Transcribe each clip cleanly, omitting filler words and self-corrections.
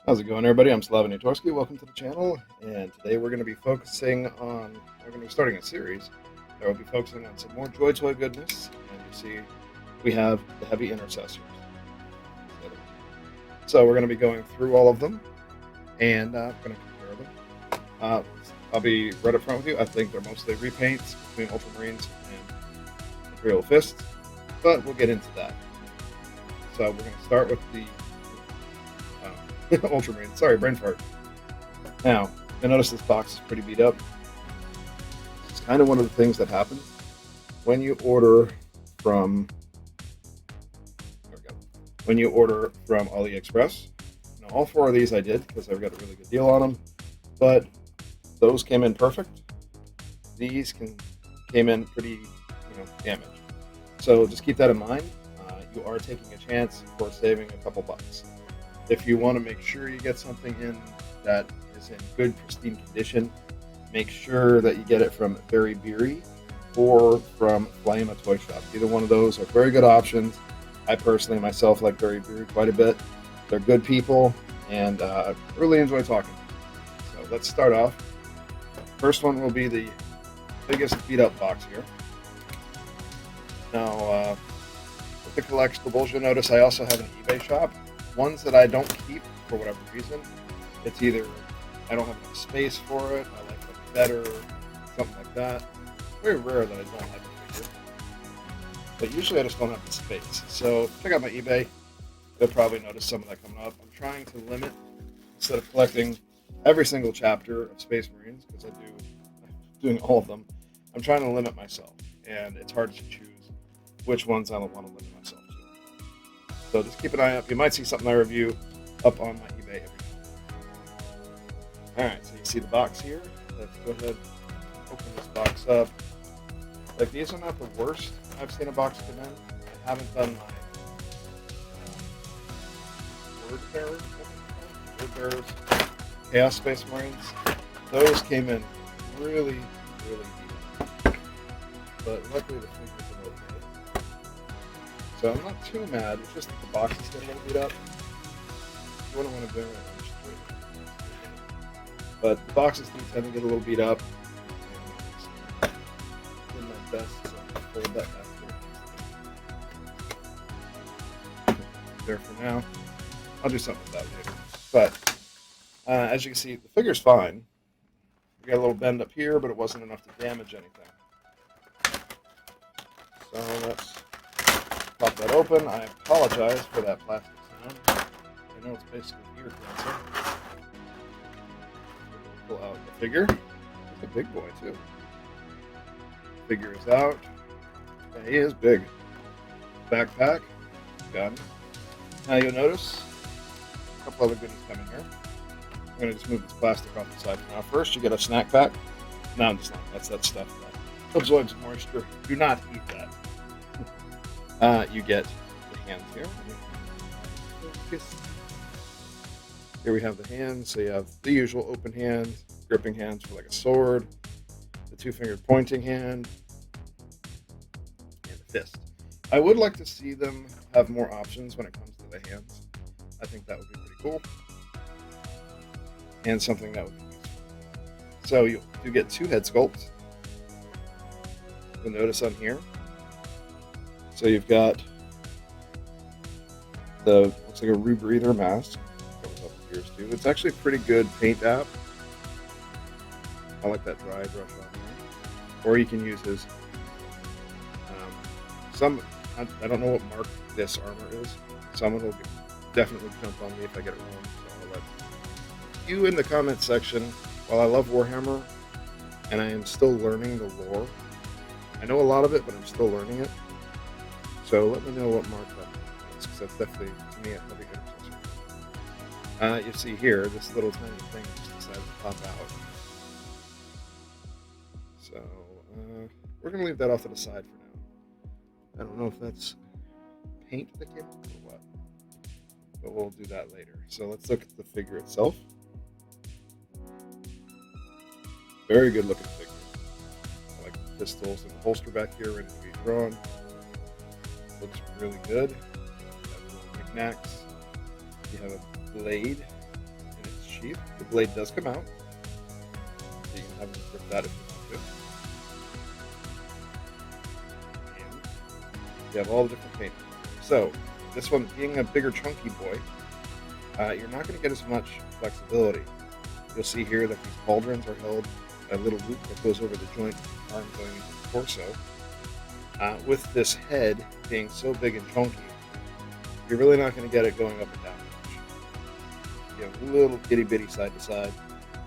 How's it going, everybody? I'm Slavinatorski. Welcome to the channel, and today we're going to be we're going to be starting a series that will be focusing on some more Joytoy goodness. And you see, we have the heavy intercessors. So we're going to be going through all of them, and we're going to compare them. I'll be right up front with you. I think they're mostly repaints between Ultramarines and Imperial Fists, but we'll get into that. So we're going to start with the Ultramarine. Sorry, brain fart. Now, I notice this box is pretty beat up. It's kind of one of the things that happens when you order from. There we go. When you order from AliExpress. Now, all four of these I did because I got a really good deal on them, but those came in perfect. These came in pretty, damaged. So just keep that in mind. You are taking a chance for saving a couple bucks. If you want to make sure you get something in that is in good, pristine condition, make sure that you get it from Very Beery or from Flame, a toy shop. Either one of those are very good options. I personally, myself, like Very Beery quite a bit. They're good people, and I really enjoy talking to them. So let's start off. First one will be the biggest beat-up box here. Now, with the collectibles, you'll notice I also have an eBay shop. Ones that I don't keep for whatever reason, it's either I don't have enough space for it, I like it better, something like that. Very rare that I don't like a figure, but usually I just don't have the space. So check out my eBay. You'll probably notice some of that coming up. I'm trying to limit, instead of collecting every single chapter of Space Marines, because doing all of them, I'm trying to limit myself, and it's hard to choose which ones I don't want to limit myself to. So just keep an eye out. You might see something I review up on my eBay every time. Alright, so you see the box here. Let's go ahead and open this box up. Like, these are not the worst I've seen a box come in. I haven't done my Word Bearers, Chaos Space Marines. Those came in really, really deep. But luckily the figures are okay. So I'm not too mad. It's just that the box is getting a little beat up. You wouldn't want to bring it on straight. But the boxes do tend to get a little beat up. Doing my best to hold that back there for now. I'll do something with that later. But as you can see, the figure's fine. We got a little bend up here, but it wasn't enough to damage anything. So let's pop that open. I apologize for that plastic sound. I know it's basically ear cancer. Pull out the figure. It's a big boy too. Figure is out. Yeah, he is big. Backpack. Gun. Now you'll notice a couple other goodies coming here. I'm going to just move this plastic off the side for now. First, you get a snack pack. No, I'm just not. That's that stuff that absorbs moisture. Do not eat that. You get the hands here. Here we have the hands. So you have the usual open hands, gripping hands for like a sword, the two-fingered pointing hand, and the fist. I would like to see them have more options when it comes to the hands. I think that would be pretty cool. And something that would be useful. So you get two head sculpts. You'll notice on here. So you've got looks like a rebreather mask. Goes up the ears too. It's actually a pretty good paint app. I like that dry brush on there. Or you can use his I don't know what mark this armor is. Someone will definitely jump on me if I get it wrong. So I'll let you in the comments section. While I love Warhammer and I am still learning the lore, I know a lot of it, but I'm still learning it. So let me know what mark that is, because that's definitely, to me, a heavy intercessor. You see here, this little tiny thing just decided to pop out. So we're going to leave that off to the side for now. I don't know if that's paint that came off or what, but we'll do that later. So let's look at the figure itself. Very good looking figure. I like the pistols and the holster back here ready to be drawn. Looks really good. You have little knickknacks. You have a blade sheath. The blade does come out, so you can have them grip that if you want to. And you have all the different paint. So this one being a bigger chunky boy, you're not going to get as much flexibility. You'll see here that these pauldrons are held by a little loop that goes over the joint arm going into the torso. With this head being so big and chunky, you're really not going to get it going up and down much. You have a little itty bitty side to side,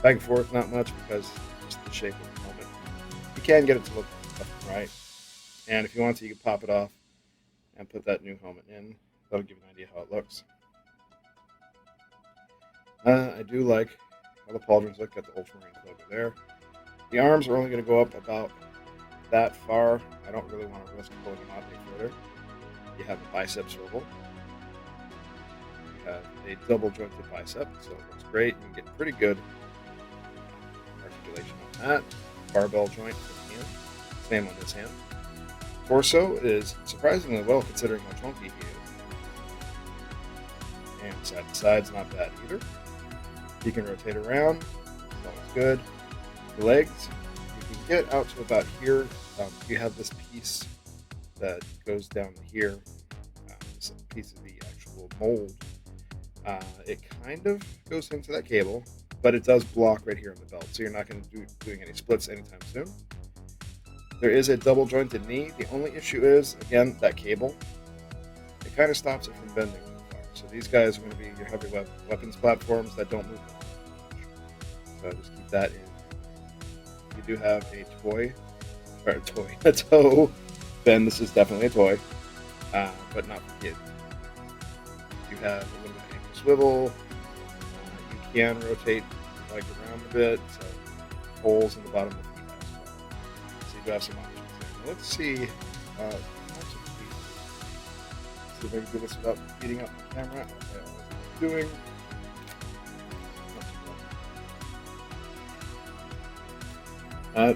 back and forth, not much because just the shape of the helmet. You can get it to look left and right, and if you want to, you can pop it off and put that new helmet in. That'll give you an idea how it looks. I do like how the pauldrons look. Got the Ultramarines logo there. The arms are only going to go up about that far. I don't really want to risk pulling them out any further. You have a bicep swivel. You have a double jointed bicep, so it looks great. You can get pretty good articulation on that. Barbell joint for the hand. Same on this hand. Torso is surprisingly well considering how chunky he is. And side to side's not bad either. You can rotate around, so it's good. The legs, you can get out to about here. You have this piece that goes down to here. This piece of the actual mold. It kind of goes into that cable, but it does block right here on the belt, so you're not going to be doing any splits anytime soon. There is a double jointed knee. The only issue is, again, that cable. It kind of stops it from bending too far. So these guys are going to be your heavy weapons platforms that don't move much. So just keep that in. You do have a toe. Ben, this is definitely a toy, but not for kids. You have a little bit of ankle swivel. You can rotate the leg around a bit, so holes in the bottom of the feet as well. So you do have some options there. Now let's see. See if I can do this without beating up the camera. Like I always doing.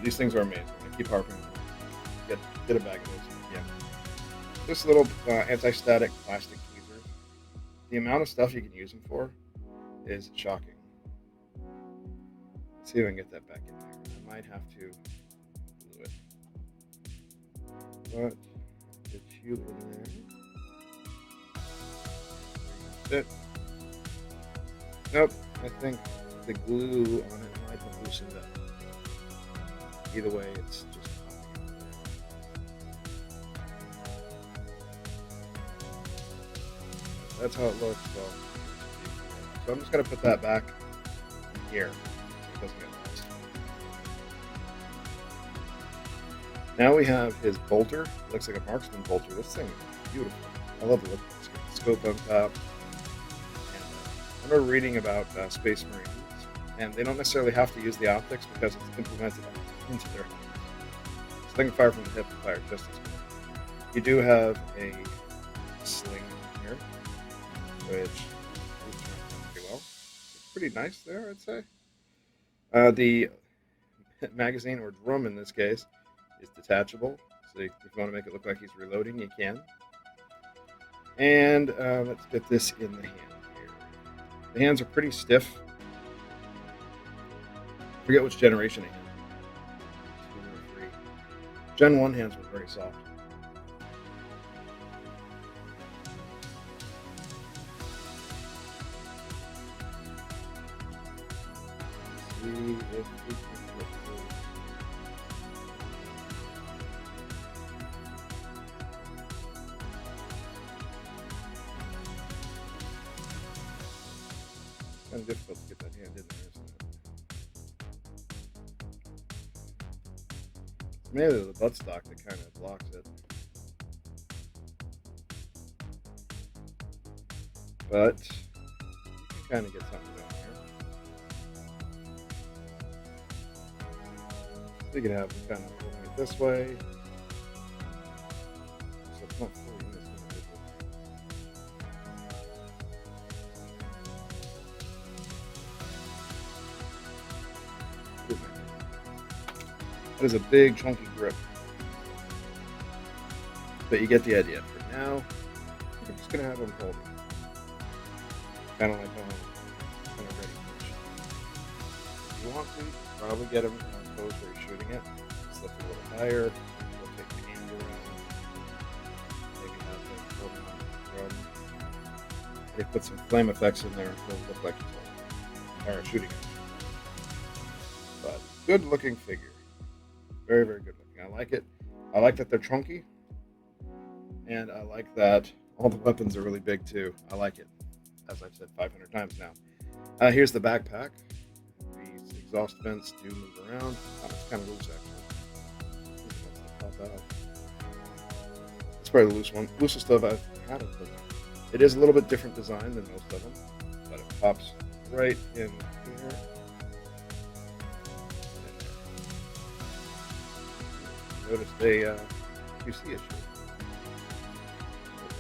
These things are amazing. I keep harping on them. Get a bag of those. Yeah. This little anti-static plastic tweezers. The amount of stuff you can use them for is shocking. Let's see if I can get that back in there. I might have to glue it. But get you in there. It. Nope. I think the glue on it might have loosened up. Either way, it's just that's how it looks. So I'm just going to put that back here so it doesn't get lost. Now we have his bolter. It looks like a marksman bolter. This thing is beautiful. I love the look of this. Got the scope on top. And, I remember reading about Space Marines, and they don't necessarily have to use the optics because it's implemented into their helmets. So they can fire from the hip and fire just as good. You do have a sling here, which moves around pretty well. It's pretty nice there, I'd say. The magazine, or drum in this case, is detachable. So if you want to make it look like he's reloading, you can. And let's get this in the hand here. The hands are pretty stiff. I forget which generation it is. 2 or 3. Gen 1 hands were very soft. Let's see if we can get this. It's kind of difficult to get that hand in there, isn't it? It's mainly the buttstock that kind of blocks it. But you can kind of get something down here. So you can have them kind of holding it this way. So it's not fully in this individual. That is a big chunky grip. But you get the idea. For now, I'm just going to have them hold it. Kind of like kind of ready. If you want to, you can probably get them in a pose where you're shooting it. Just lift it a little higher. Rotate the hand around. Maybe have it floating on the drum. They put some flame effects in there. It'll look like it's shooting it. But good looking figure. Very, very good looking. I like it. I like that they're chunky. And I like that all the weapons are really big too. I like it. As I've said 500 times now. Here's the backpack. These exhaust vents do move around. It's kind of loose actually. It's probably the loosest stuff I've had of them. It is a little bit different design than most of them, but it pops right in here. Notice a QC issue.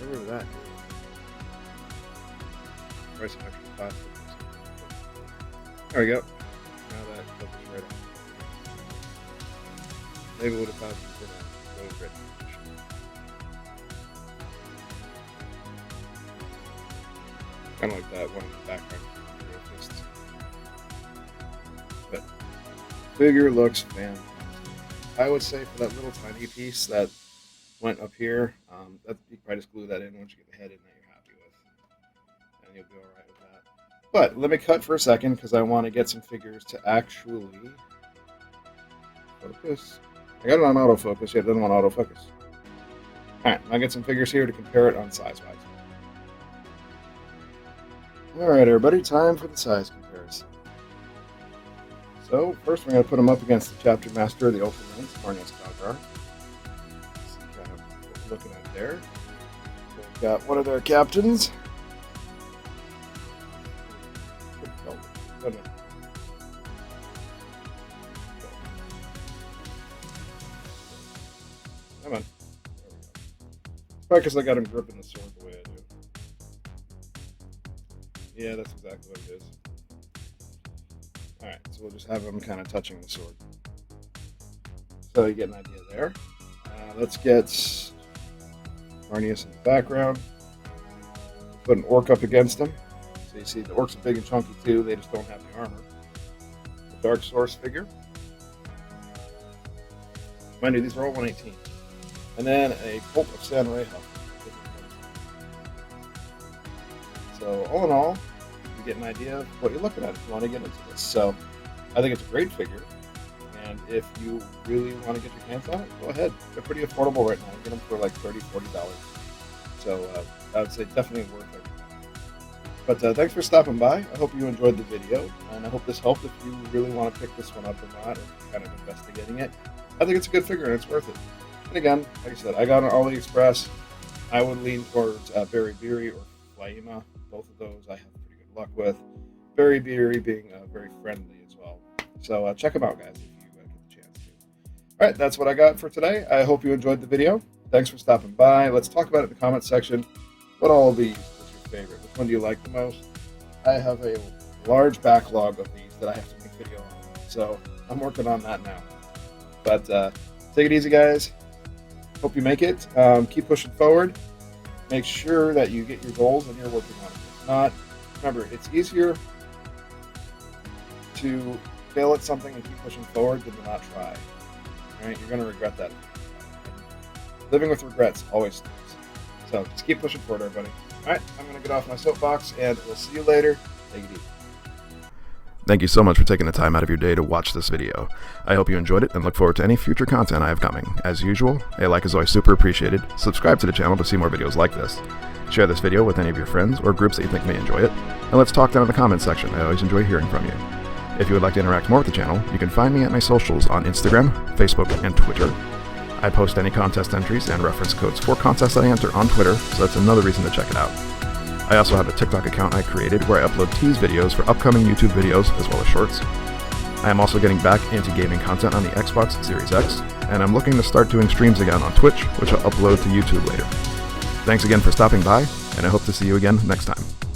Whatever that is. Try some extra plastic. There we go. Now that focus right on. Maybe it would have passed in a rose red condition. Kind of like that one in the background. But figure looks fantastic. I would say for that little tiny piece that went up here, that you can probably just glue that in once you get the head in that you're happy with. And you'll be alright with that. But let me cut for a second because I want to get some figures to actually focus. I got it on autofocus, yet it doesn't want autofocus. Alright, I'll get some figures here to compare it on size-wise. Alright everybody, time for the size comparison. So, first we're going to put them up against the Chapter Master of the Ultramarines, Gure. See kind of what we're looking at there. So we've got one of their captains. Come on. There we go. Probably because I got him gripping the sword the way I do. Yeah, that's exactly what it is. Alright, so we'll just have him kind of touching the sword. So you get an idea there. Let's get Marnius in the background. Put an orc up against him. So you see the orcs are big and chunky too, they just don't have the armor. The Dark Source figure. Mind you, these are all 118. And then a Cult of San Rejo. So all in all, you get an idea of what you're looking at if you want to get into this. So I think it's a great figure. And if you really want to get your hands on it, go ahead. They're pretty affordable right now. You get them for like $30, $40. So I would say definitely worth it. But thanks for stopping by. I hope you enjoyed the video, and I hope this helped if you really want to pick this one up or not, or kind of investigating it. I think it's a good figure and it's worth it. And again, like I said, I got it on AliExpress. I would lean towards Berry or Flaima. Both of those I have pretty good luck with. Berry being very friendly as well. So check them out, guys, if you get the chance to. All right, that's what I got for today. I hope you enjoyed the video. Thanks for stopping by. Let's talk about it in the comments section. What all of these was your favorite? Which one do you like the most? I have a large backlog of these that I have to make video on. So I'm working on that now. But take it easy, guys. Hope you make it. Keep pushing forward. Make sure that you get your goals and you're working on it. If not, remember, it's easier to fail at something and keep pushing forward than to not try. All right? You're going to regret that. Living with regrets always stinks. So just keep pushing forward, everybody. All right, I'm going to get off my soapbox, and we'll see you later. Take it easy. Thank you so much for taking the time out of your day to watch this video. I hope you enjoyed it and look forward to any future content I have coming. As usual, a like is always super appreciated. Subscribe to the channel to see more videos like this. Share this video with any of your friends or groups that you think may enjoy it. And let's talk down in the comments section. I always enjoy hearing from you. If you would like to interact more with the channel, you can find me at my socials on Instagram, Facebook, and Twitter. I post any contest entries and reference codes for contests that I enter on Twitter, so that's another reason to check it out. I also have a TikTok account I created where I upload tease videos for upcoming YouTube videos as well as shorts. I am also getting back into gaming content on the Xbox Series X, and I'm looking to start doing streams again on Twitch, which I'll upload to YouTube later. Thanks again for stopping by, and I hope to see you again next time.